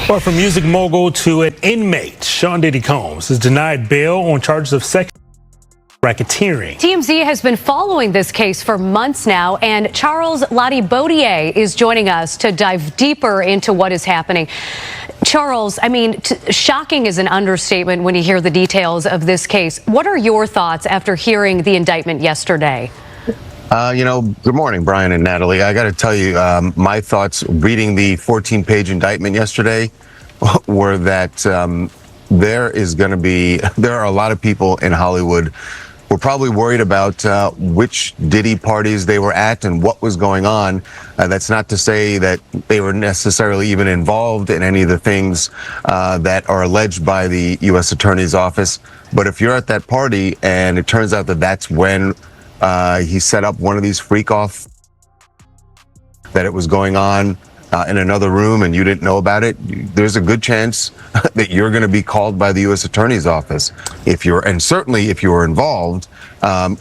Well, from music mogul to an inmate, Sean Diddy Combs is denied bail on charges of sex racketeering. TMZ has been following this case for months now, and Charles Lottie-Baudier is joining us to dive deeper into what is happening. Charles, I mean, shocking is an understatement when you hear the details of this case. What are your thoughts after hearing the indictment yesterday? Good morning, Brian and Natalie. I got to tell you, my thoughts reading the 14-page indictment yesterday were that there are a lot of people in Hollywood who are probably worried about which Diddy parties they were at and what was going on. That's not to say that they were necessarily even involved in any of the things that are alleged by the U.S. Attorney's Office. But if you're at that party and it turns out that that's when he set up one of these freak-off, that it was going on in another room and you didn't know about it, there's a good chance that you're going to be called by the U.S. Attorney's Office. And certainly if you were involved,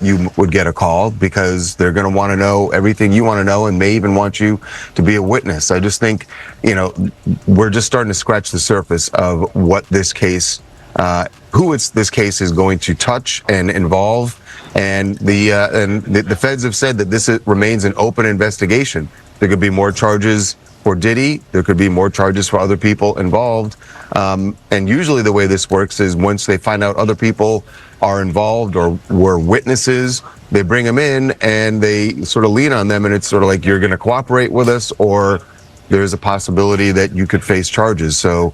you would get a call because they're going to want to know everything you want to know and may even want you to be a witness. I just think, we're just starting to scratch the surface of what this case, this case is going to touch and involve. And the feds have said that this remains an open investigation. There could be more charges for Diddy. There could be more charges for other people involved. And usually the way this works is once they find out other people are involved or were witnesses, they bring them in and they sort of lean on them. And it's sort of like, you're going to cooperate with us, or there's a possibility that you could face charges. So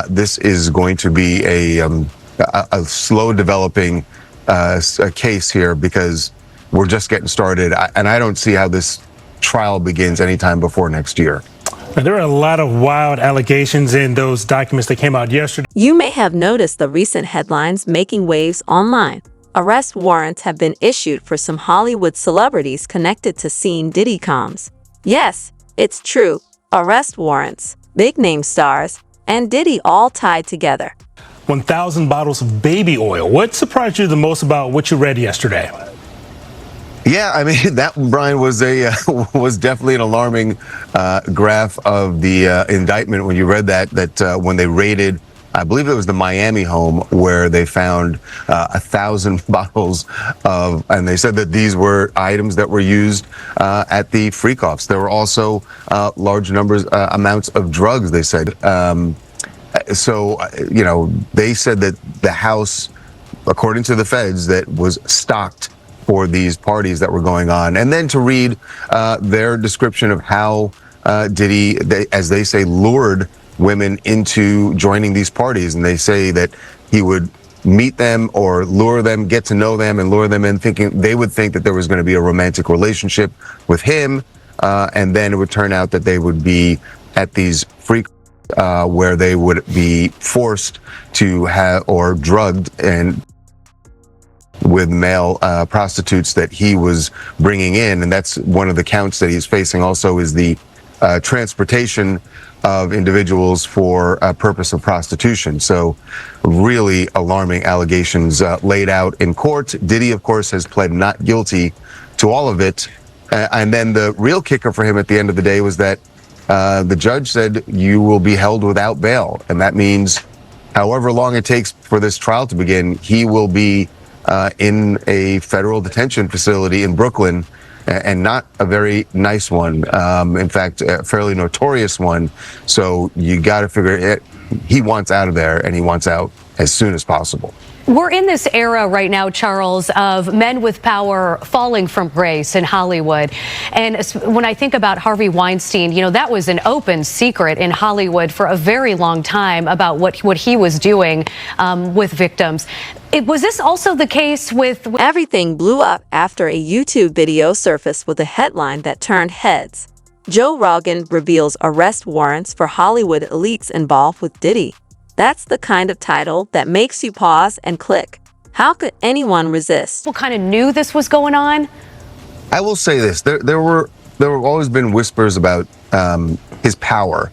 this is going to be a slow developing a case here because we're just getting started, and I don't see how this trial begins anytime before next year. There are a lot of wild allegations in those documents that came out yesterday. You may have noticed the recent headlines making waves online. Arrest warrants have been issued for some Hollywood celebrities connected to seeing Diddy Combs. Yes, it's true. Arrest warrants, big-name stars, and Diddy all tied together. 1,000 bottles of baby oil. What surprised you the most about what you read yesterday? Yeah, I mean, that, Brian, was definitely an alarming graph of the indictment when you read that when they raided, I believe it was the Miami home where they found 1,000 bottles of, and they said that these were items that were used at the freak-offs. There were also large amounts of drugs, they said. So, they said that the house, according to the feds, that was stocked for these parties that were going on. And then to read their description of how Diddy, as they say, lured women into joining these parties. And they say that he would meet them or lure them, get to know them and lure them in, thinking they would think that there was going to be a romantic relationship with him. And then it would turn out that they would be at these freak where they would be forced to have or drugged and with male prostitutes that he was bringing in. And that's one of the counts that he's facing also is the transportation of individuals for a purpose of prostitution. So really alarming allegations laid out in court. Diddy, of course, has pled not guilty to all of it. And then the real kicker for him at the end of the day was that the judge said you will be held without bail. And that means however long it takes for this trial to begin, he will be in a federal detention facility in Brooklyn, and not a very nice one. In fact, a fairly notorious one. So you got to figure it. He wants out of there, and he wants out as soon as possible. We're in this era right now, Charles, of men with power falling from grace in Hollywood. And when I think about Harvey Weinstein, that was an open secret in Hollywood for a very long time about what he was doing with victims. Was this also the case with... Everything blew up after a YouTube video surfaced with a headline that turned heads. Joe Rogan reveals arrest warrants for Hollywood elites involved with Diddy. That's the kind of title that makes you pause and click. How could anyone resist? People kind of knew this was going on. I will say this: there were always been whispers about his power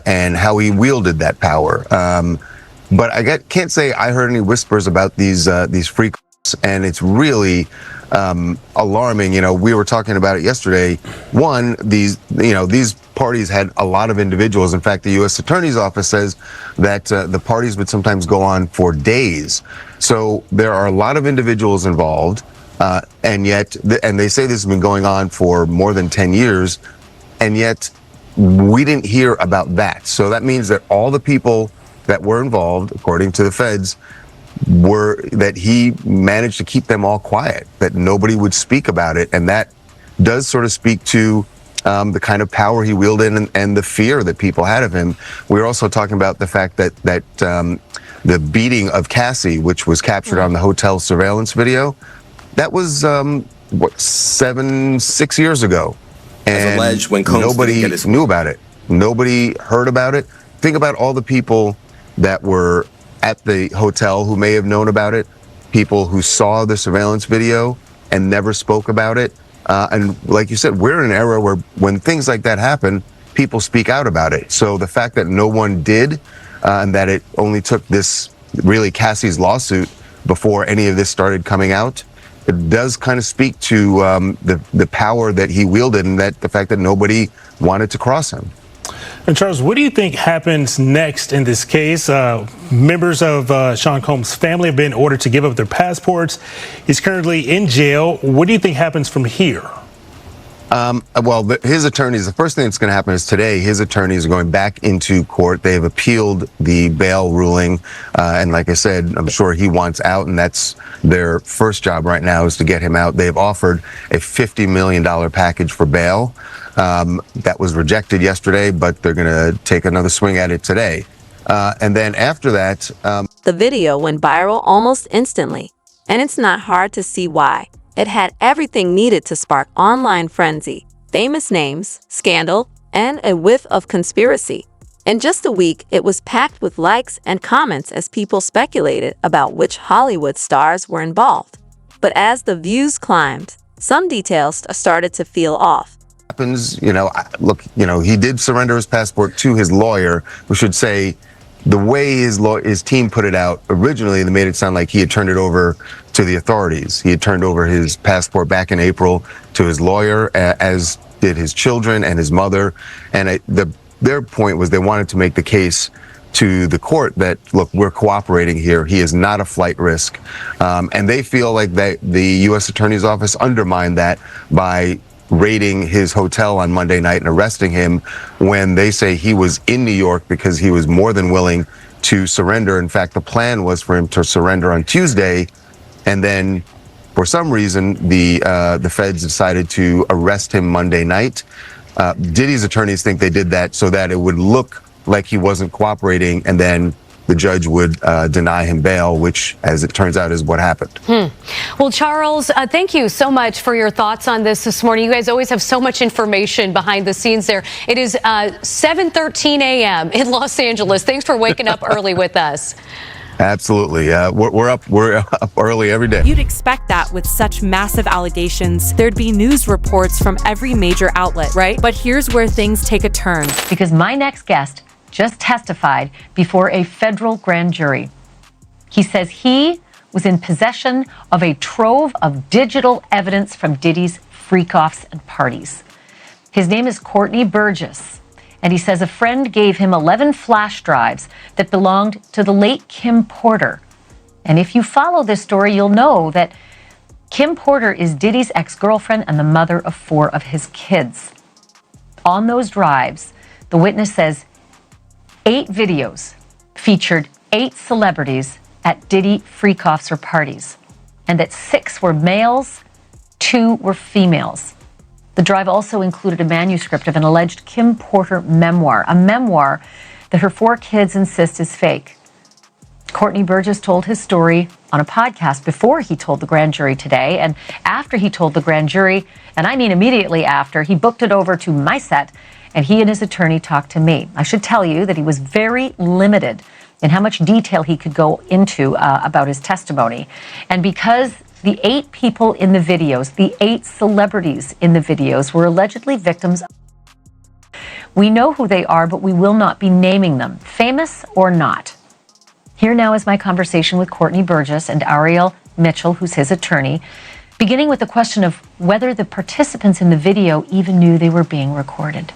and how he wielded that power. But I can't say I heard any whispers about these freaks, and it's really alarming. You know, we were talking about it yesterday. One, these parties had a lot of individuals. In fact, the U.S. Attorney's Office says that the parties would sometimes go on for days. So there are a lot of individuals involved, and they say this has been going on for more than 10 years, and yet we didn't hear about that. So that means that all the people that were involved, according to the feds, that he managed to keep them all quiet, that nobody would speak about it. And that does sort of speak to the kind of power he wielded and the fear that people had of him. We were also talking about the fact that the beating of Cassie, which was captured on the hotel surveillance video, that was 6 years ago. And as alleged, when Combs nobody knew about it. Nobody heard about it. Think about all the people that were at the hotel who may have known about it, people who saw the surveillance video and never spoke about it. And like you said, we're in an era where when things like that happen, people speak out about it. So the fact that no one did, and that it only took this, really Cassie's lawsuit before any of this started coming out, it does kind of speak to the power that he wielded, and that the fact that nobody wanted to cross him. And Charles, what do you think happens next in this case? Members of Sean Combs' family have been ordered to give up their passports. He's currently in jail. What do you think happens from here? Well, his attorneys, the first thing that's going to happen is today, his attorneys are going back into court. They have appealed the bail ruling. And like I said, I'm sure he wants out, and that's their first job right now, is to get him out. They've offered a $50 million package for bail. That was rejected yesterday, but they're going to take another swing at it today. And then after that, The video went viral almost instantly, and it's not hard to see why. It had everything needed to spark online frenzy, famous names, scandal, and a whiff of conspiracy. In just a week, it was packed with likes and comments as people speculated about which Hollywood stars were involved. But as the views climbed, some details started to feel off. happens, look, he did surrender his passport to his lawyer. We should say the way his team put it out originally, they made it sound like he had turned it over to the authorities. He had turned over his passport back in April to his lawyer, as did his children and his mother. And their point was they wanted to make the case to the court that, look, we're cooperating here. He is not a flight risk. And they feel like the U.S. Attorney's Office undermined that by raiding his hotel on Monday night and arresting him when they say he was in New York because he was more than willing to surrender. In fact, the plan was for him to surrender on Tuesday, and then for some reason the feds decided to arrest him Monday night. Diddy's attorneys think they did that so that it would look like he wasn't cooperating, and then the judge would deny him bail, which, as it turns out, is what happened. Well, Charles, thank you so much for your thoughts on this morning. You guys always have so much information behind the scenes there. It is 7:13 a.m. in Los Angeles. Thanks for waking up early with us. Absolutely. We're up early every day. You'd expect that with such massive allegations. There'd be news reports from every major outlet, right? But here's where things take a turn. Because my next guest just testified before a federal grand jury. He says he was in possession of a trove of digital evidence from Diddy's freak-offs and parties. His name is Courtney Burgess, and he says a friend gave him 11 flash drives that belonged to the late Kim Porter. And if you follow this story, you'll know that Kim Porter is Diddy's ex-girlfriend and the mother of 4 of his kids. On those drives, the witness says 8 videos featured 8 celebrities at Diddy freak-offs or parties, and that 6 were males, 2 were females. The drive also included a manuscript of an alleged Kim Porter memoir, a memoir that her 4 kids insist is fake. Courtney Burgess told his story on a podcast before he told the grand jury today, and after he told the grand jury, and I mean immediately after, he booked it over to my set, and he and his attorney talked to me. I should tell you that he was very limited in how much detail he could go into about his testimony. And because the 8 people in the videos, the 8 celebrities in the videos were allegedly victims, we know who they are, but we will not be naming them, famous or not. Here now is my conversation with Courtney Burgess and Ariel Mitchell, who's his attorney. beginning with the question of whether the participants in the video even knew they were being recorded.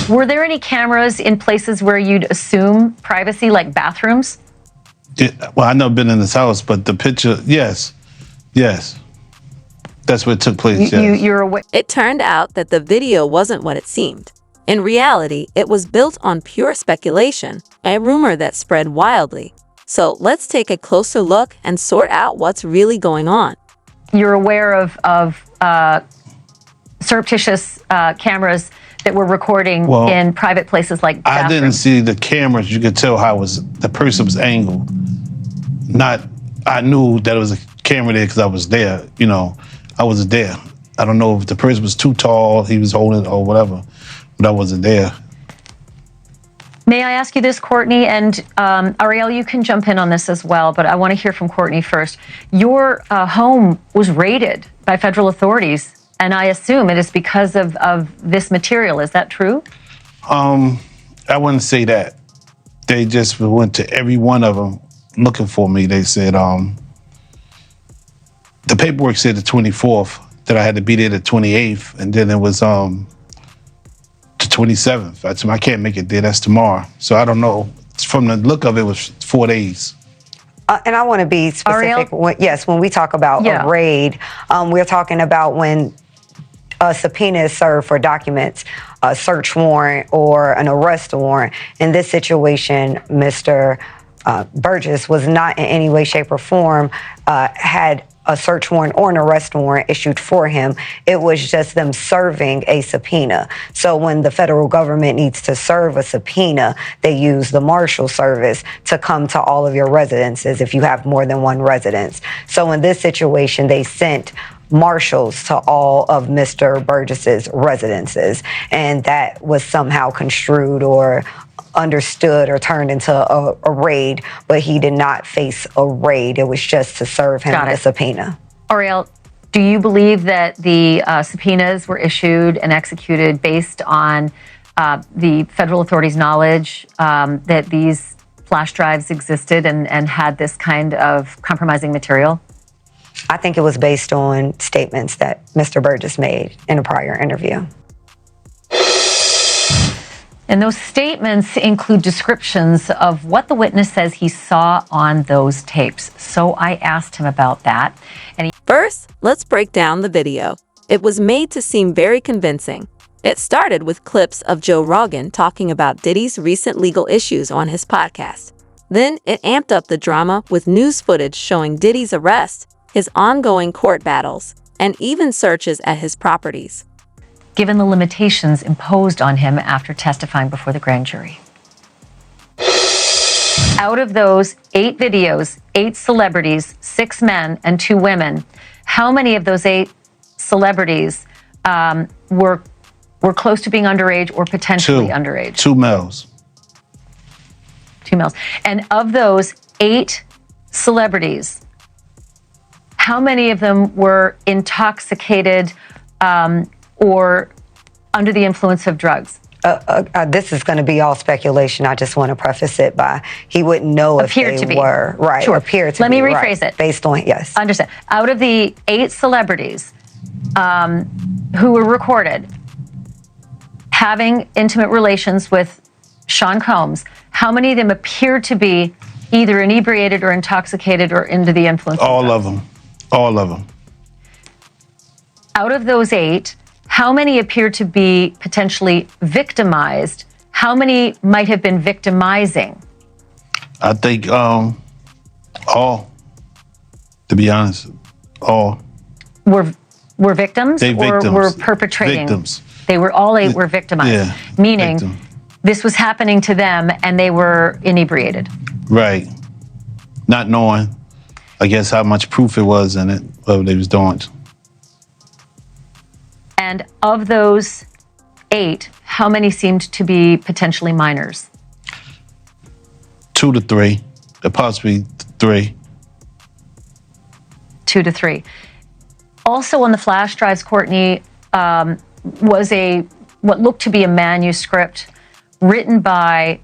Were there any cameras in places where you'd assume privacy, like bathrooms? Well, I've never been in this house, but the picture, yes. That's where it took place, yes. You're aware. It turned out that the video wasn't what it seemed. In reality, it was built on pure speculation, a rumor that spread wildly. So let's take a closer look and sort out what's really going on. You're aware of surreptitious cameras that were recording in private places like bathrooms. I didn't see the cameras. You could tell how the person was angled. I knew that it was a camera there because I was there. I wasn't there. I don't know if the person was too tall, he was holding it or whatever, but I wasn't there. May I ask you this, Courtney? And Ariel, you can jump in on this as well, but I want to hear from Courtney first. Your home was raided by federal authorities, and I assume it is because of this material. Is that true? I wouldn't say that. They just went to every one of them looking for me. They said, the paperwork said the 24th, that I had to be there the 28th, and then it was the 27th. I said, I can't make it there, that's tomorrow. So I don't know. From the look of it, was 4 days. And I want to be specific. When we talk about a raid, we're talking about when a subpoena is served for documents, a search warrant or an arrest warrant. In this situation, Mr. Burgess was not in any way, shape, or form had a search warrant or an arrest warrant issued for him. It was just them serving a subpoena. So when the federal government needs to serve a subpoena, they use the Marshal Service to come to all of your residences if you have more than one residence. So in this situation, they sent marshals to all of Mr. Burgess's residences, and that was somehow construed or understood or turned into a raid, but he did not face a raid. It was just to serve him a subpoena. Ariel, do you believe that the subpoenas were issued and executed based on the federal authorities' knowledge that these flash drives existed and had this kind of compromising material? I think it was based on statements that Mr. Burgess made in a prior interview. And those statements include descriptions of what the witness says he saw on those tapes. So I asked him about that. And First, let's break down the video. It was made to seem very convincing. It started with clips of Joe Rogan talking about Diddy's recent legal issues on his podcast. Then it amped up the drama with news footage showing Diddy's arrest, his ongoing court battles, and even searches at his properties, given the limitations imposed on him after testifying before the grand jury. Out of those 8 videos, 8 celebrities, 6 men and 2 women, how many of those 8 celebrities were close to being underage or potentially underage? 2 males. 2 males. And of those 8 celebrities, how many of them were intoxicated or under the influence of drugs? This is going to be all speculation. I just want to preface it by he wouldn't know if they were. Right. Sure. Appear to Let be. me rephrase it. Based on, yes. Understand. Out of the 8 celebrities who were recorded having intimate relations with Sean Combs, how many of them appeared to be either inebriated or intoxicated or under the influence of drugs? All of them. All of them. Out of those 8, how many appear to be potentially victimized? How many might have been victimizing? I think all, to be honest, all. Were victims Victims. Or were perpetrating? Victims. They were, all 8 were victimized. Yeah. Meaning Victim. this was happening to them and they were inebriated. Right. Not knowing, I guess, how much proof it was in it, what they was doing. And of those 8, how many seemed to be potentially minors? 2 to 3, possibly 3. 2 to 3. Also on the flash drives, Courtney, was what looked to be a manuscript written by,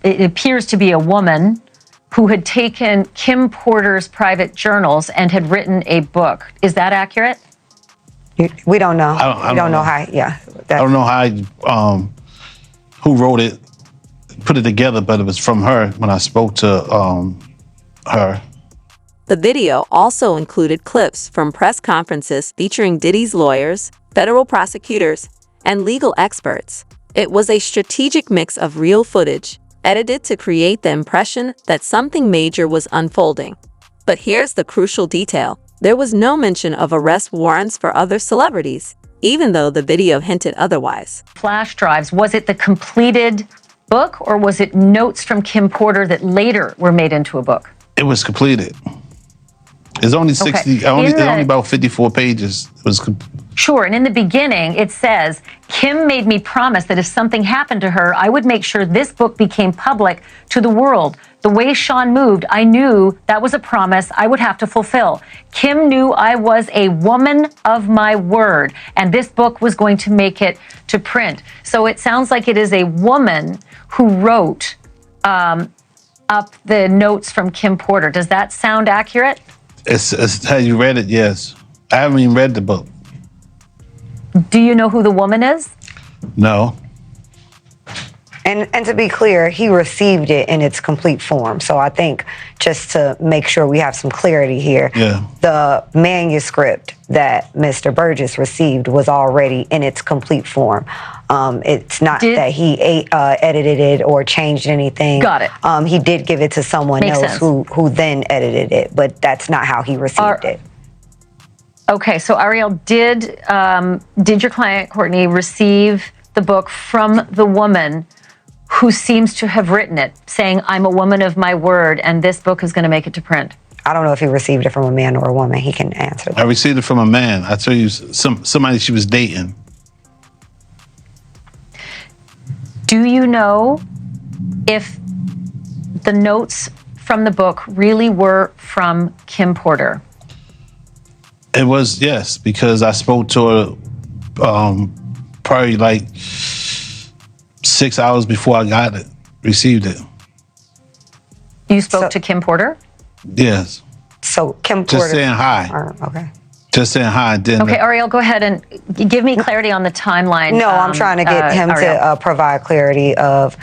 it appears to be a woman who had taken Kim Porter's private journals and had written a book. Is that accurate? We don't know. I don't know. how. Yeah. I don't know how, who wrote it, put it together, but it was from her when I spoke to her. The video also included clips from press conferences featuring Diddy's lawyers, federal prosecutors, and legal experts. It was a strategic mix of real footage, edited to create the impression that something major was unfolding. But here's the crucial detail. There was no mention of arrest warrants for other celebrities, even though the video hinted otherwise. Flash drives, was it the completed book or was it notes from Kim Porter that later were made into a book? It was completed. It's only 60, Okay. only about 54 pages. It was Sure, and in the beginning, it says, Kim made me promise that if something happened to her, I would make sure this book became public to the world. The way Sean moved, I knew that was a promise I would have to fulfill. Kim knew I was a woman of my word, and this book was going to make it to print. So it sounds like it is a woman who wrote up the notes from Kim Porter. Does that sound accurate? It's how you read it, yes. I haven't even read the book. Do you know who the woman is? No. And to be clear, he received it in its complete form. So I think just to make sure we have some clarity here, the manuscript that Mr. Burgess received was already in its complete form. It's not that he edited it or changed anything. Got it. He did give it to someone else who then edited it, but that's not how he received it. Okay, so Ariel, did your client, Courtney, receive the book from the woman who seems to have written it, saying, I'm a woman of my word, and this book is going to make it to print? I don't know if he received it from a man or a woman. He can answer that. I received it from a man. I tell you, somebody she was dating. Do you know if the notes from the book really were from Kim Porter? It was, yes, because I spoke to her probably like 6 hours before I got it, received it. You spoke to Kim Porter? Yes. So Kim Porter. Just saying hi. Okay. Just saying hi. Okay, Ariel, go ahead and give me clarity on the timeline. No, I'm trying to get him to provide clarity of,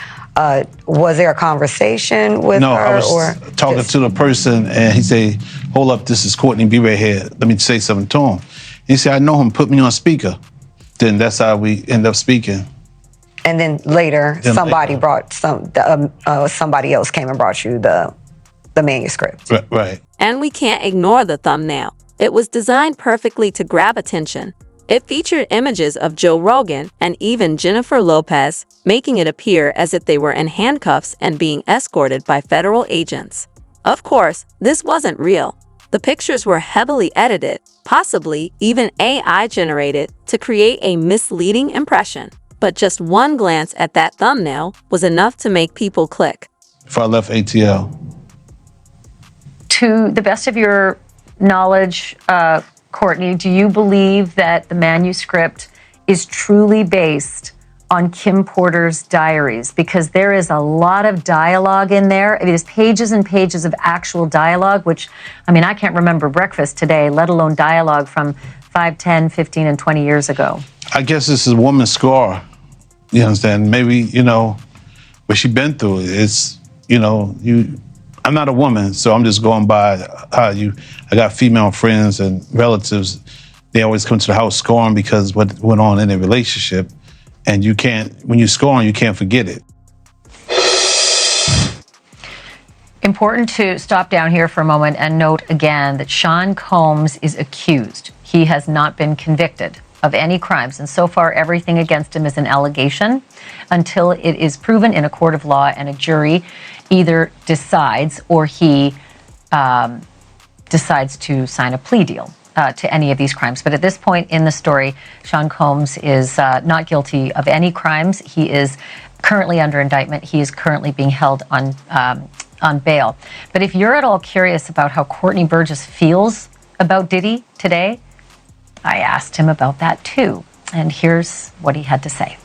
was there a conversation with her? No, I was talking to the person, and he said, hold up, this is Courtney, be right here. Let me say something to him. He said, I know him, put me on speaker. Then that's how we end up speaking. And then later, somebody else came and brought you the manuscript. Right. And we can't ignore the thumbnail. It was designed perfectly to grab attention. It featured images of Joe Rogan and even Jennifer Lopez, making it appear as if they were in handcuffs and being escorted by federal agents. Of course, this wasn't real. The pictures were heavily edited, possibly even AI generated, to create a misleading impression. But just one glance at that thumbnail was enough to make people click. Before I left ATL. To the best of your knowledge, Courtney, do you believe that the manuscript is truly based on Kim Porter's diaries? Because there is a lot of dialogue in there. It is pages and pages of actual dialogue, which, I mean, I can't remember breakfast today, let alone dialogue from 5, 10, 15, and 20 years ago. I guess this is a woman's scar. You understand? Maybe, what she been through. It's, I'm not a woman, so I'm just going by how I got female friends and relatives. They always come to the house scoring because what went on in their relationship. And when you score, you can't forget it. Important to stop down here for a moment and note again that Sean Combs is accused. He has not been convicted of any crimes, and so far everything against him is an allegation until it is proven in a court of law and a jury either decides or he decides to sign a plea deal to any of these crimes. But at this point in the story, Sean Combs is not guilty of any crimes. He is currently under indictment. He is currently being held on bail. But if you're at all curious about how Courtney Burgess feels about Diddy today, I asked him about that too. And here's what he had to say.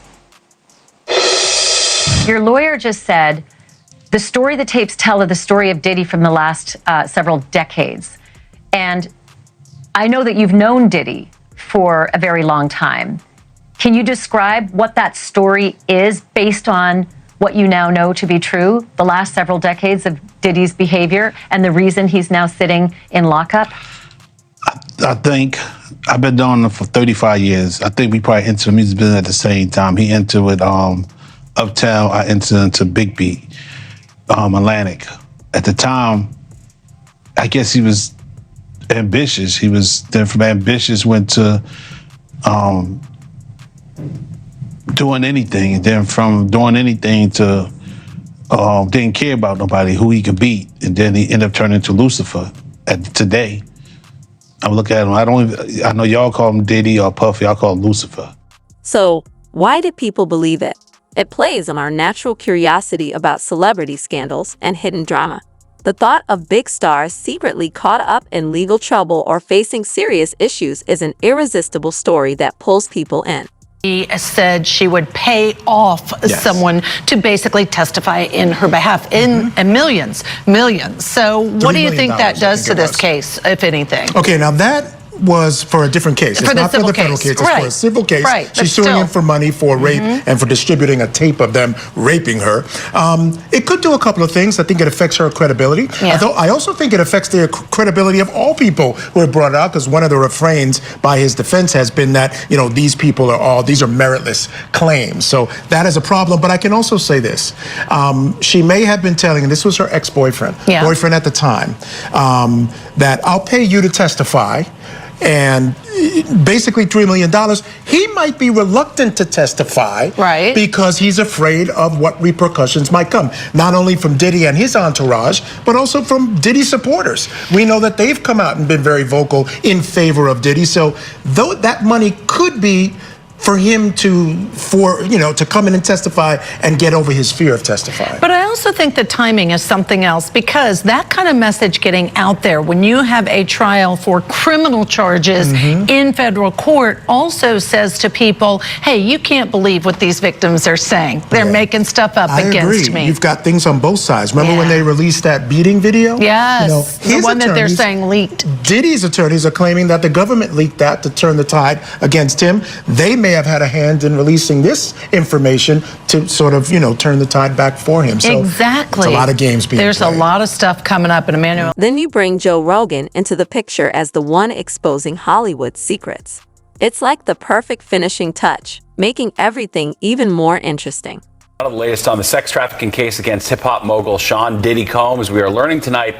Your lawyer just said The story the tapes tell are the story of Diddy from the last several decades. And I know that you've known Diddy for a very long time. Can you describe what that story is based on what you now know to be true, the last several decades of Diddy's behavior and the reason he's now sitting in lockup? I think I've been doing it for 35 years. I think we probably entered the music business at the same time. He entered with Uptown, I entered into Big Beat, Atlantic. At the time, I guess he was ambitious. He was then from ambitious went to doing anything, and then from doing anything to didn't care about nobody, who he could beat, and then he ended up turning into Lucifer. Today, I look at him. I know y'all call him Diddy or Puffy. I call him Lucifer. So, why did people believe it? It plays on our natural curiosity about celebrity scandals and hidden drama. The thought of big stars secretly caught up in legal trouble or facing serious issues is an irresistible story that pulls people in. She said she would pay off someone to basically testify in her behalf in millions. So what do you think that does to this case, if anything? Okay, now that was for a different case. It's not for the federal case. It's for a civil case. Right, She's suing him for money for rape and for distributing a tape of them raping her. It could do a couple of things. I think it affects her credibility. I also think it affects the credibility of all people who have brought it out, because one of the refrains by his defense has been that, you know, these people are these are meritless claims. So that is a problem. But I can also say this. She may have been telling, and this was her ex-boyfriend, boyfriend at the time, that I'll pay you to testify. And basically $3 million, he might be reluctant to testify because he's afraid of what repercussions might come, not only from Diddy and his entourage, but also from Diddy supporters. We know that they've come out and been very vocal in favor of Diddy. So though that money could be for him to come in and testify and get over his fear of testifying. But I also think the timing is something else, because that kind of message getting out there when you have a trial for criminal charges in federal court also says to people, hey, you can't believe what these victims are saying. They're making stuff up against me. You've got things on both sides. Remember when they released that beating video? Yes, the one that they're saying leaked. Diddy's attorneys are claiming that the government leaked that to turn the tide against him. They may have had a hand in releasing this information to sort of, turn the tide back for him. So exactly. It's a lot of games being There's played. a lot of stuff coming up in Emmanuel. Then you bring Joe Rogan into the picture as the one exposing Hollywood's secrets. It's like the perfect finishing touch, making everything even more interesting. A lot of the latest on the sex trafficking case against hip-hop mogul Sean Diddy Combs. We are learning tonight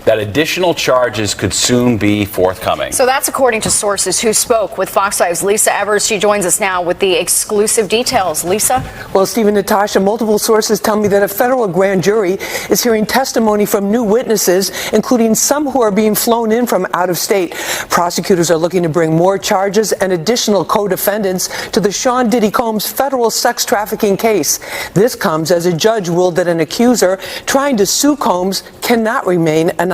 that additional charges could soon be forthcoming. So that's according to sources who spoke with Fox 5's Lisa Evers. She joins us now with the exclusive details. Lisa? Well, Stephen, Natasha, multiple sources tell me that a federal grand jury is hearing testimony from new witnesses, including some who are being flown in from out of state. Prosecutors are looking to bring more charges and additional co-defendants to the Sean Diddy Combs federal sex trafficking case. This comes as a judge ruled that an accuser trying to sue Combs cannot remain anonymous.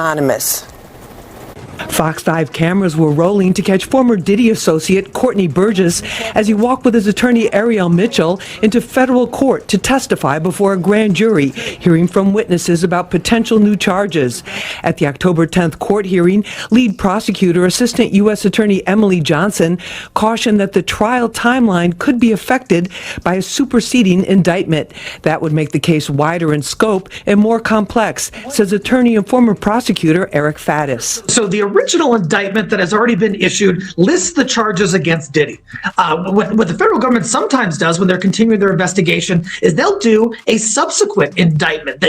Fox 5 cameras were rolling to catch former Diddy associate Courtney Burgess as he walked with his attorney Ariel Mitchell into federal court to testify before a grand jury, hearing from witnesses about potential new charges. At the October 10th court hearing, lead prosecutor Assistant U.S. Attorney Emily Johnson cautioned that the trial timeline could be affected by a superseding indictment. That would make the case wider in scope and more complex, says attorney and former prosecutor Eric Faddis. So the original indictment that has already been issued lists the charges against Diddy. What the federal government sometimes does when they're continuing their investigation is they'll do a subsequent indictment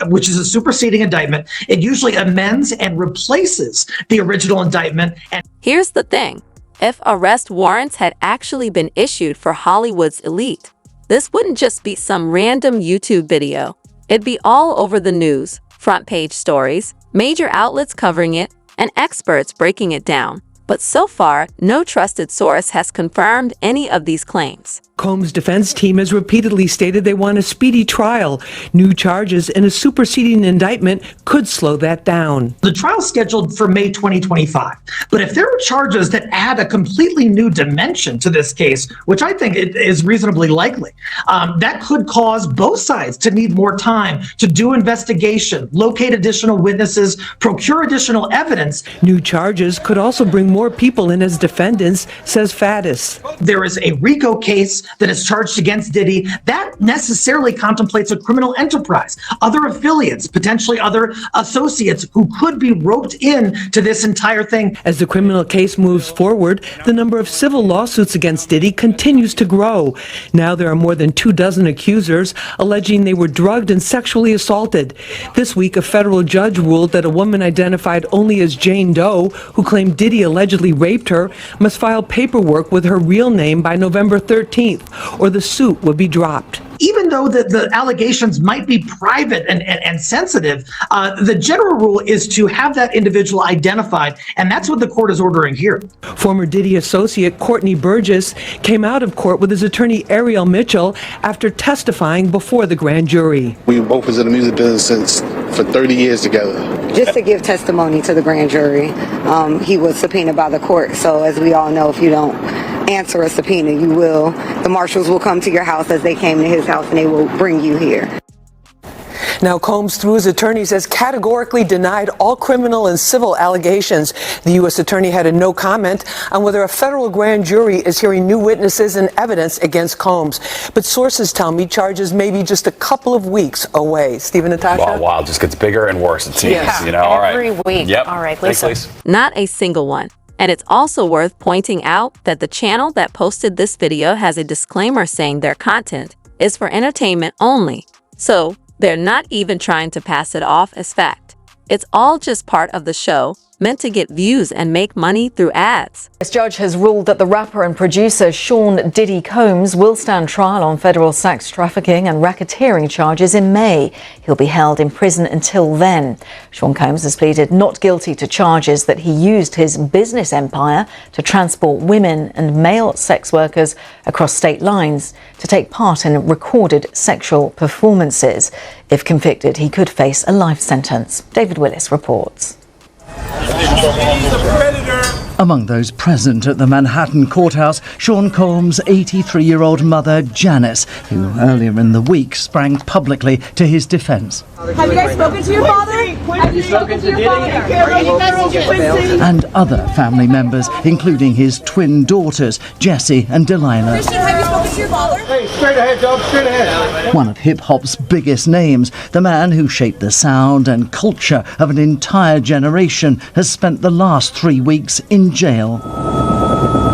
which is a superseding indictment. It usually amends and replaces the original indictment. And here's the thing. If arrest warrants had actually been issued for Hollywood's elite, this wouldn't just be some random YouTube video. It'd be all over the news, front page stories, major outlets covering it, and experts breaking it down. But so far, no trusted source has confirmed any of these claims. Combs' defense team has repeatedly stated they want a speedy trial. New charges and a superseding indictment could slow that down. The trial's scheduled for May 2025. But if there are charges that add a completely new dimension to this case, which I think is reasonably likely, that could cause both sides to need more time to do investigation, locate additional witnesses, procure additional evidence. New charges could also bring more people in as defendants, says Faddis. There is a RICO case that is charged against Diddy. That necessarily contemplates a criminal enterprise, other affiliates, potentially other associates who could be roped in to this entire thing. As the criminal case moves forward, the number of civil lawsuits against Diddy continues to grow. Now there are more than 24 accusers alleging they were drugged and sexually assaulted. This week, a federal judge ruled that a woman identified only as Jane Doe, who claimed Diddy allegedly raped her, must file paperwork with her real name by November 13th, or the suit will be dropped. Even though the allegations might be private and sensitive, the general rule is to have that individual identified, and that's what the court is ordering here. Former Diddy associate Courtney Burgess came out of court with his attorney Ariel Mitchell after testifying before the grand jury. We both was in the music business for 30 years together. Just to give testimony to the grand jury, he was subpoenaed by the court. So as we all know, if you don't answer a subpoena, the marshals will come to your house as they came to his house and they will bring you here. Now, Combs, through his attorneys, has categorically denied all criminal and civil allegations. The U.S. attorney had a no comment on whether a federal grand jury is hearing new witnesses and evidence against Combs. But sources tell me charges may be just a couple of weeks away. Stephen, Natasha? Wow, it just gets bigger and worse, it seems. Yeah. You know, all right. Every week. Yep. All right, Thanks, Lisa. Not a single one. And it's also worth pointing out that the channel that posted this video has a disclaimer saying their content is for entertainment only. So they're not even trying to pass it off as fact. It's all just part of the show, meant to get views and make money through ads. This judge has ruled that the rapper and producer Sean Diddy Combs will stand trial on federal sex trafficking and racketeering charges in May. He'll be held in prison until then. Sean Combs has pleaded not guilty to charges that he used his business empire to transport women and male sex workers across state lines to take part in recorded sexual performances. If convicted, he could face a life sentence. David Willis reports. Among those present at the Manhattan courthouse, Sean Combs' 83-year-old mother, Janice, who earlier in the week sprang publicly to his defense. Have you guys spoken to your father? Have you spoken to your father? And other family members, including his twin daughters, Jessie and Delilah. Christian, have you spoken to your father? Hey, straight ahead, dog, straight ahead. One of hip-hop's biggest names, the man who shaped the sound and culture of an entire generation, has spent the last 3 weeks in jail.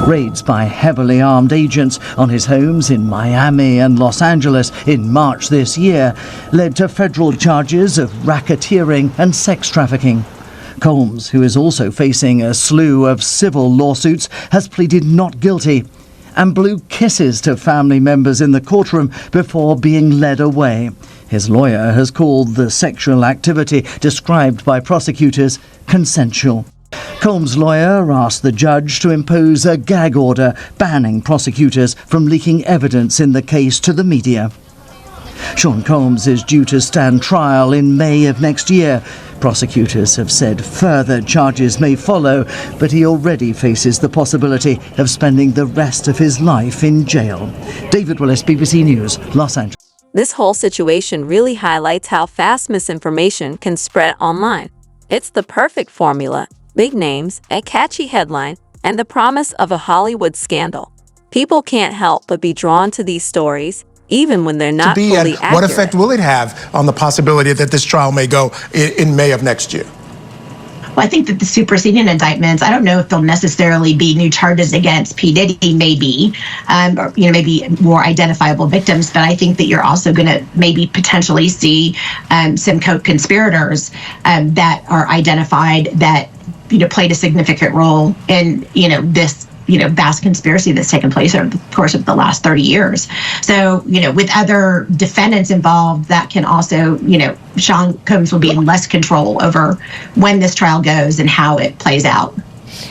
Raids by heavily armed agents on his homes in Miami and Los Angeles in March this year led to federal charges of racketeering and sex trafficking. Combs, who is also facing a slew of civil lawsuits, has pleaded not guilty and blew kisses to family members in the courtroom before being led away. His lawyer has called the sexual activity described by prosecutors consensual. Combs' lawyer asked the judge to impose a gag order banning prosecutors from leaking evidence in the case to the media. Sean Combs is due to stand trial in May of next year. Prosecutors have said further charges may follow, but he already faces the possibility of spending the rest of his life in jail. David Willis, BBC News, Los Angeles. This whole situation really highlights how fast misinformation can spread online. It's the perfect formula: big names, a catchy headline, and the promise of a Hollywood scandal. People can't help but be drawn to these stories, even when they're not fully accurate. What effect will it have on the possibility that this trial may go in May of next year? Well, I think that the superseding indictments, I don't know if they'll necessarily be new charges against P. Diddy, maybe, or, maybe more identifiable victims. But I think that you're also going to maybe potentially see some co-conspirators that are identified that, played a significant role in, this vast conspiracy that's taken place over the course of the last 30 years. So, with other defendants involved, that can also, Sean Combs will be in less control over when this trial goes and how it plays out.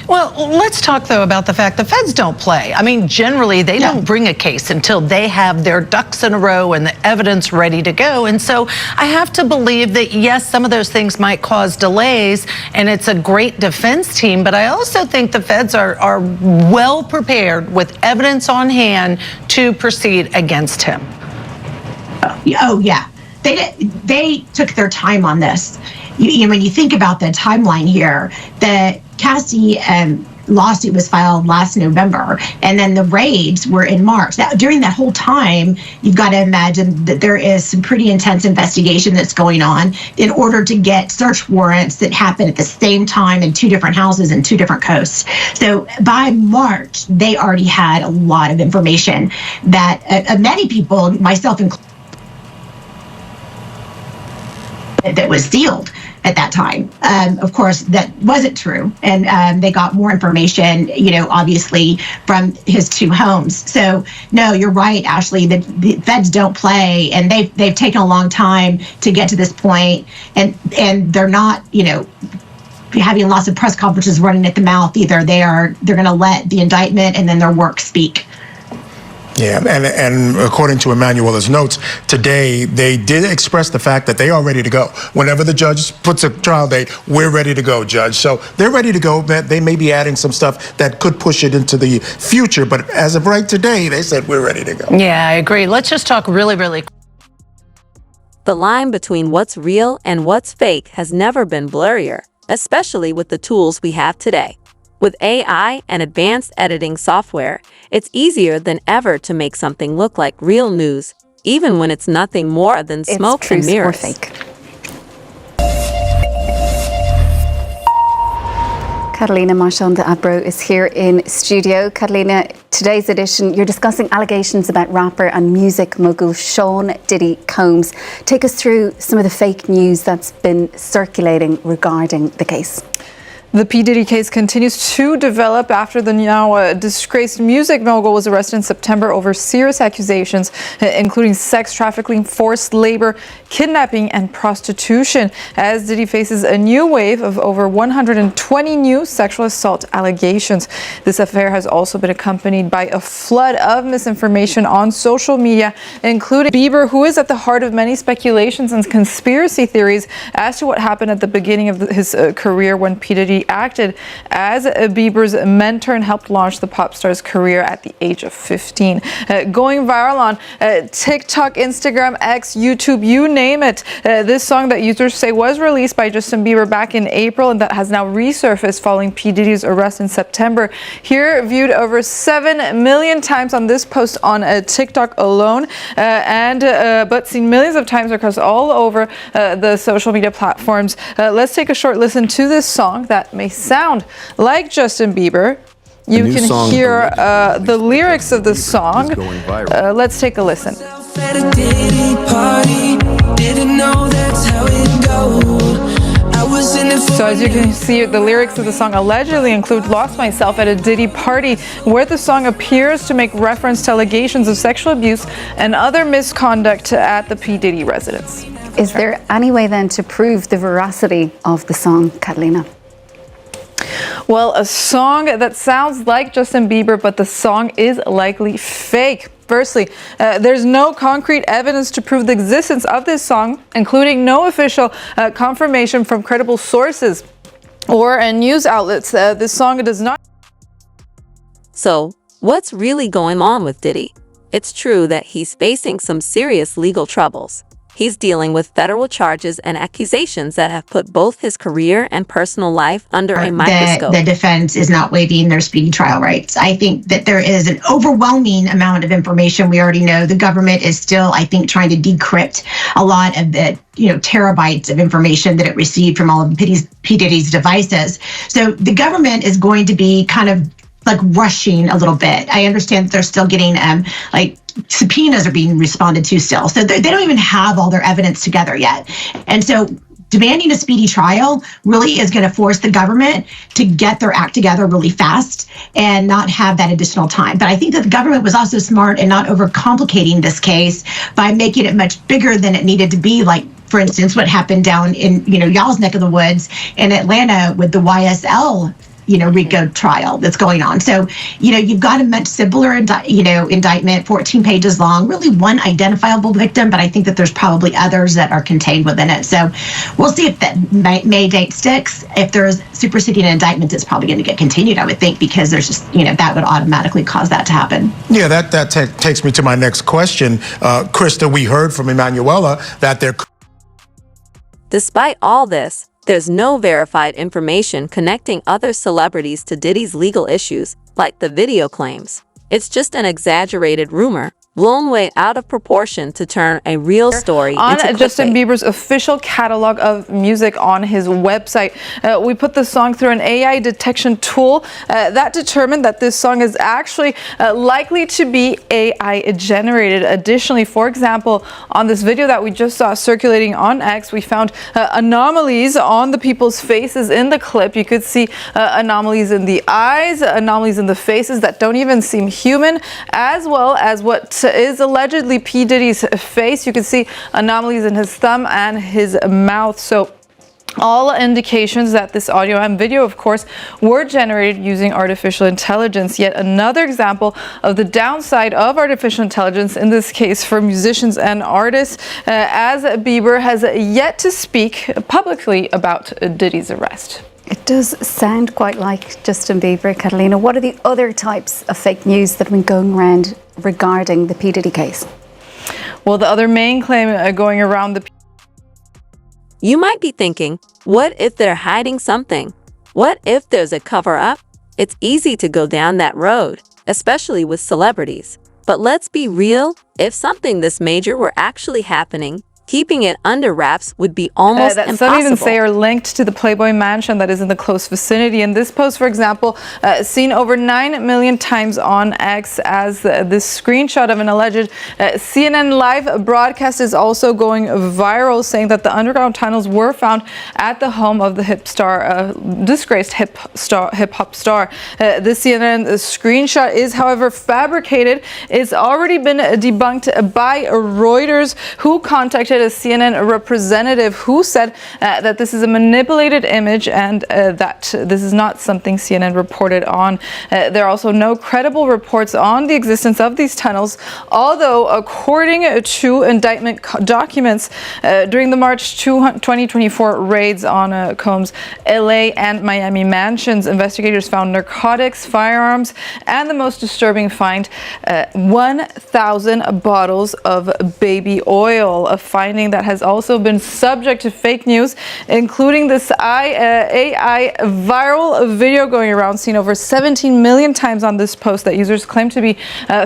Well, let's talk, though, about the fact the feds don't play. I mean, generally, they don't bring a case until they have their ducks in a row and the evidence ready to go. And so I have to believe that, yes, some of those things might cause delays, and it's a great defense team, but I also think the feds are well prepared with evidence on hand to proceed against him. Oh, yeah. They took their time on this. When you think about the timeline here, the Cassie lawsuit was filed last November, and then the raids were in March. During that whole time, you've got to imagine that there is some pretty intense investigation that's going on in order to get search warrants that happen at the same time in two different houses and two different coasts. So by March, they already had a lot of information that many people, myself included, that was sealed at that time. Of course, that wasn't true. And they got more information, obviously from his two homes. So, no, you're right, Ashley, the feds don't play, and they've taken a long time to get to this point, and they're not, having lots of press conferences running at the mouth either. They're going to let the indictment and then their work speak. Yeah, and according to Emanuela's notes, today they did express the fact that they are ready to go. Whenever the judge puts a trial date, we're ready to go, Judge. So they're ready to go. They may be adding some stuff that could push it into the future, but as of right today, they said we're ready to go. Yeah, I agree. Let's just talk really quick. The line between what's real and what's fake has never been blurrier, especially with the tools we have today. With AI and advanced editing software, it's easier than ever to make something look like real news, even when it's nothing more than smoke and mirrors. Or fake. Catalina Marchand de Abro is here in studio. Catalina, today's edition, you're discussing allegations about rapper and music mogul Sean Diddy Combs. Take us through some of the fake news that's been circulating regarding the case. The P. Diddy case continues to develop after the now disgraced music mogul was arrested in September over serious accusations, including sex trafficking, forced labor, kidnapping, and prostitution, as Diddy faces a new wave of over 120 new sexual assault allegations. This affair has also been accompanied by a flood of misinformation on social media, including Bieber, who is at the heart of many speculations and conspiracy theories as to what happened at the beginning of his career when P. Diddy acted as Bieber's mentor and helped launch the pop star's career at the age of 15. Going viral on TikTok, Instagram, X, YouTube, you name it. This song that users say was released by Justin Bieber back in April and that has now resurfaced following P. Diddy's arrest in September. Here, viewed over 7 million times on this post on TikTok alone, but seen millions of times across all over the social media platforms. Let's take a short listen to this song that may sound like Justin Bieber. You can hear the lyrics of the song. Let's take a listen. So as you can see, the lyrics of the song allegedly include "Lost myself at a Diddy party," where the song appears to make reference to allegations of sexual abuse and other misconduct at the P. Diddy residence. Is there any way then to prove the veracity of the song, Catalina? Well, a song that sounds like Justin Bieber, but the song is likely fake. Firstly, there's no concrete evidence to prove the existence of this song, including no official confirmation from credible sources or news outlets. This song does not. So, what's really going on with Diddy? It's true that he's facing some serious legal troubles. He's dealing with federal charges and accusations that have put both his career and personal life under a microscope. The defense is not waiving their speedy trial rights. I think that there is an overwhelming amount of information we already know. The government is still, I think, trying to decrypt a lot of the terabytes of information that it received from all of P. Diddy's devices. So the government is going to be kind of like rushing a little bit. I understand that they're still getting subpoenas are being responded to still. So they don't even have all their evidence together yet. And so demanding a speedy trial really is going to force the government to get their act together really fast and not have that additional time. But I think that the government was also smart in not overcomplicating this case by making it much bigger than it needed to be. Like, for instance, what happened down in, y'all's neck of the woods in Atlanta with the YSL RICO trial that's going on. So, you've got a much simpler, indictment, 14 pages long, really one identifiable victim, but I think that there's probably others that are contained within it. So we'll see if that May date sticks. If there's superseding indictments, it's probably going to get continued, I would think, because there's just, that would automatically cause that to happen. Yeah, that takes me to my next question. Krista, we heard from Emanuela that there. Despite all this, there's no verified information connecting other celebrities to Diddy's legal issues, like the video claims. It's just an exaggerated rumor, blown way out of proportion to turn a real story on into Justin clickbait. Bieber's official catalog of music on his website. We put the song through an AI detection tool that determined that this song is actually likely to be AI generated. Additionally, for example, on this video that we just saw circulating on X, we found anomalies on the people's faces in the clip. You could see anomalies in the eyes, anomalies in the faces that don't even seem human, as well as what is allegedly P. Diddy's face. You can see anomalies in his thumb and his mouth. So all indications that this audio and video, of course, were generated using artificial intelligence. Yet another example of the downside of artificial intelligence, in this case for musicians and artists, as Bieber has yet to speak publicly about Diddy's arrest. It does sound quite like Justin Bieber. Catalina, what are the other types of fake news that have been going around regarding the P. Diddy case? Well, the other main claim going around the... You might be thinking, what if they're hiding something? What if there's a cover-up? It's easy to go down that road, especially with celebrities. But let's be real, if something this major were actually happening, keeping it under wraps would be almost impossible. Some even say are linked to the Playboy mansion that is in the close vicinity. And this post, for example, seen over 9 million times on X, as this screenshot of an alleged CNN live broadcast is also going viral, saying that the underground tunnels were found at the home of the disgraced hip-hop star. This CNN screenshot is, however, fabricated. It's already been debunked by Reuters, who contacted a CNN representative who said that this is a manipulated image and that this is not something CNN reported on. There are also no credible reports on the existence of these tunnels, although according to indictment documents, during the March 2024 raids on Combs' LA and Miami mansions, investigators found narcotics, firearms, and the most disturbing find, 1,000 bottles of baby oil, a finding that has also been subject to fake news, including this AI viral video going around, seen over 17 million times on this post, that users claim to be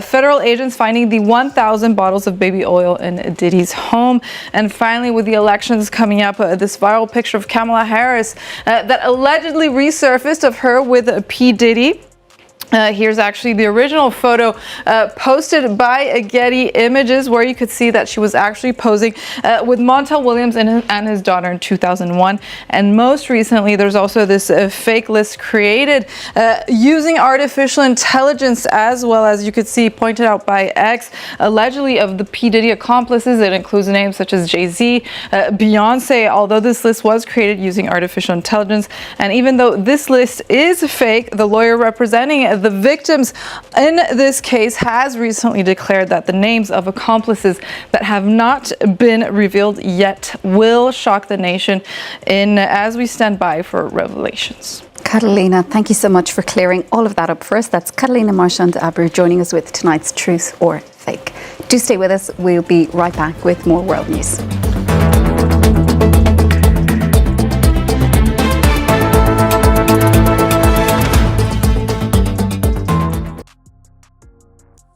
federal agents finding the 1,000 bottles of baby oil in Diddy's home. And finally, with the elections coming up, this viral picture of Kamala Harris that allegedly resurfaced of her with P. Diddy. Here's actually the original photo posted by Getty Images, where you could see that she was actually posing with Montel Williams and his daughter in 2001. And most recently, there's also this fake list created using artificial intelligence, as well as you could see pointed out by X, allegedly of the P. Diddy accomplices. It includes names such as Jay-Z, Beyonce, although this list was created using artificial intelligence. And even though this list is fake, the lawyer representing the victims in this case has recently declared that the names of accomplices that have not been revealed yet will shock the nation as we stand by for revelations. Catalina, thank you so much for clearing all of that up for us. That's Catalina Marchand-Abreu joining us with tonight's Truth or Fake. Do stay with us. We'll be right back with more world news.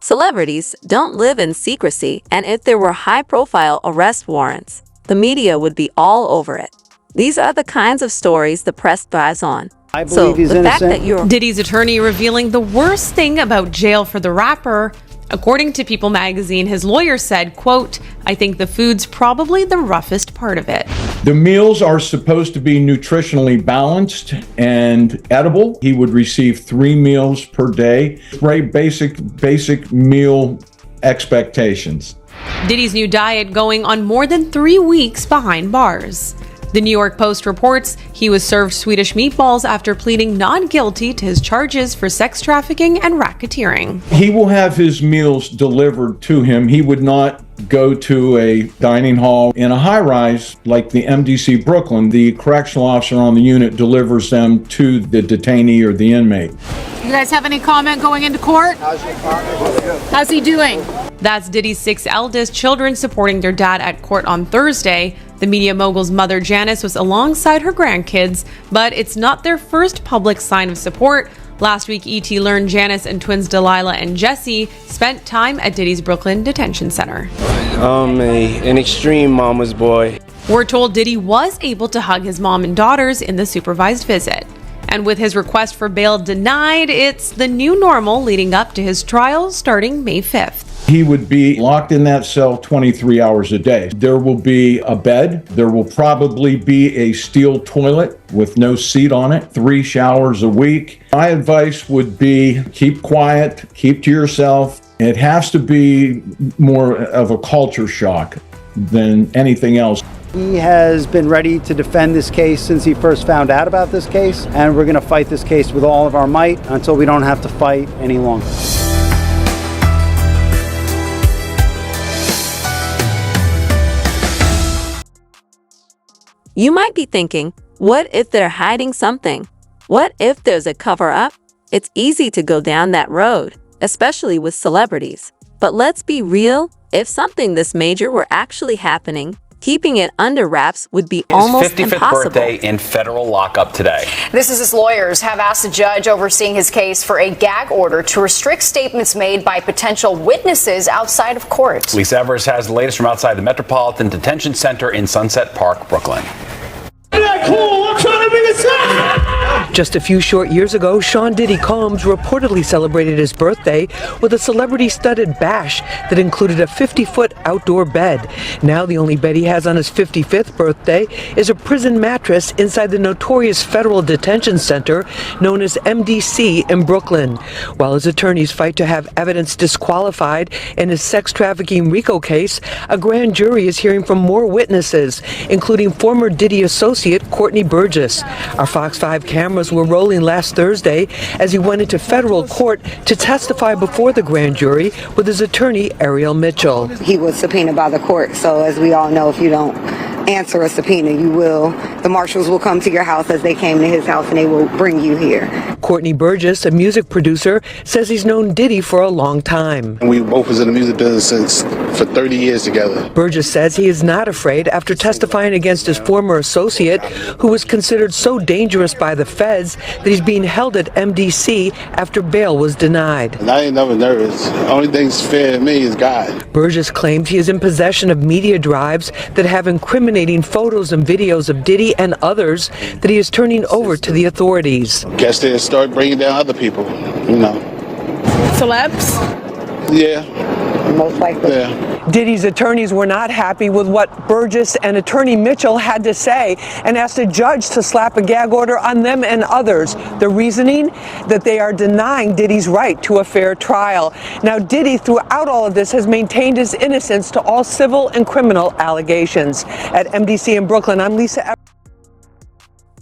Celebrities don't live in secrecy, and if there were high-profile arrest warrants, the media would be all over it. These are the kinds of stories the press thrives on. So the fact that you're... Diddy's attorney revealing the worst thing about jail for the rapper. According to People magazine, his lawyer said, quote, "I think the food's probably the roughest part of it." The meals are supposed to be nutritionally balanced and edible. He would receive 3 meals per day. Very basic meal expectations. Diddy's new diet going on more than 3 weeks behind bars. The New York Post reports he was served Swedish meatballs after pleading not guilty to his charges for sex trafficking and racketeering. He will have his meals delivered to him. He would not go to a dining hall in a high-rise like the MDC Brooklyn. The correctional officer on the unit delivers them to the detainee or the inmate. You guys have any comment going into court? How's he doing? That's Diddy's 6 eldest children supporting their dad at court on Thursday. The media mogul's mother, Janice, was alongside her grandkids, but it's not their first public sign of support. Last week, ET learned Janice and twins Delilah and Jesse spent time at Diddy's Brooklyn Detention Center. An extreme mama's boy. We're told Diddy was able to hug his mom and daughters in the supervised visit. And with his request for bail denied, it's the new normal leading up to his trial starting May 5th. He would be locked in that cell 23 hours a day. There will be a bed. There will probably be a steel toilet with no seat on it, 3 showers a week. My advice would be keep quiet, keep to yourself. It has to be more of a culture shock than anything else. He has been ready to defend this case since he first found out about this case, and we're going to fight this case with all of our might until we don't have to fight any longer. You might be thinking, what if they're hiding something? What if there's a cover-up? It's easy to go down that road, especially with celebrities. But let's be real, if something this major were actually happening, keeping it under wraps would be almost his 55th impossible. birthday in federal lockup today. This is his lawyers have asked a judge overseeing his case for a gag order to restrict statements made by potential witnesses outside of court. Lisa Evers has the latest from outside the Metropolitan Detention Center in Sunset Park, Brooklyn. Just a few short years ago, Sean Diddy Combs reportedly celebrated his birthday with a celebrity-studded bash that included a 50-foot outdoor bed. Now the only bed he has on his 55th birthday is a prison mattress inside the notorious federal detention center known as MDC in Brooklyn. While his attorneys fight to have evidence disqualified in his sex trafficking RICO case, a grand jury is hearing from more witnesses, including former Diddy associate Courtney Burgess. Our Fox 5 cameras were rolling last Thursday as he went into federal court to testify before the grand jury with his attorney, Ariel Mitchell. He was subpoenaed by the court, so as we all know, if you don't answer a subpoena, the marshals will come to your house as they came to his house and they will bring you here. Courtney Burgess, a music producer, says he's known Diddy for a long time. We both was in the music business for 30 years together. Burgess says he is not afraid after testifying against his former associate, who was considered so dangerous by the feds that he's being held at MDC after bail was denied. And I ain't never nervous. The only thing's fair to me is God. Burgess claims he is in possession of media drives that have incriminating photos and videos of Diddy and others that he is turning over to the authorities. Guess they'll start bringing down other people, you know. Celebs? Yeah. Most likely. Yeah. Diddy's attorneys were not happy with what Burgess and attorney Mitchell had to say and asked a judge to slap a gag order on them and others. The reasoning? That they are denying Diddy's right to a fair trial. Now, Diddy, throughout all of this, has maintained his innocence to all civil and criminal allegations. At MDC in Brooklyn, I'm Lisa Evers.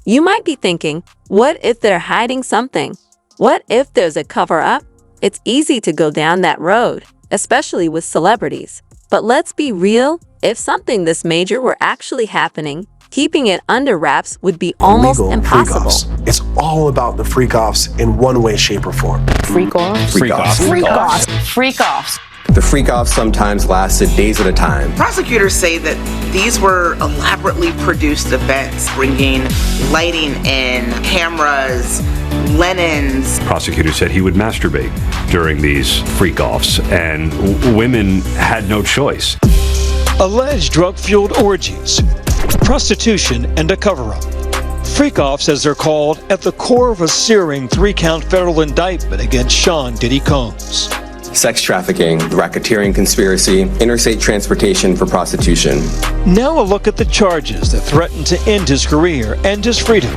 You might be thinking, what if they're hiding something? What if there's a cover-up? It's easy to go down that road, especially with celebrities. But let's be real, if something this major were actually happening, keeping it under wraps would be almost impossible. It's all about the freak-offs in one way, shape, or form. Freak-offs? Freak-offs. Freak-offs. Freak-offs. The freak-offs sometimes lasted days at a time. Prosecutors say that these were elaborately produced events, bringing lighting in, cameras, linens. Prosecutors said he would masturbate during these freak-offs, and women had no choice. Alleged drug-fueled orgies, prostitution, and a cover-up. Freak-offs, as they're called, at the core of a searing 3-count federal indictment against Sean Diddy Combs. Sex trafficking, racketeering conspiracy, interstate transportation for prostitution. Now a look at the charges that threatened to end his career and his freedom.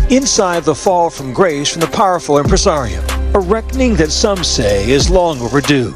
Inside the fall from grace from the powerful impresario, a reckoning that some say is long overdue.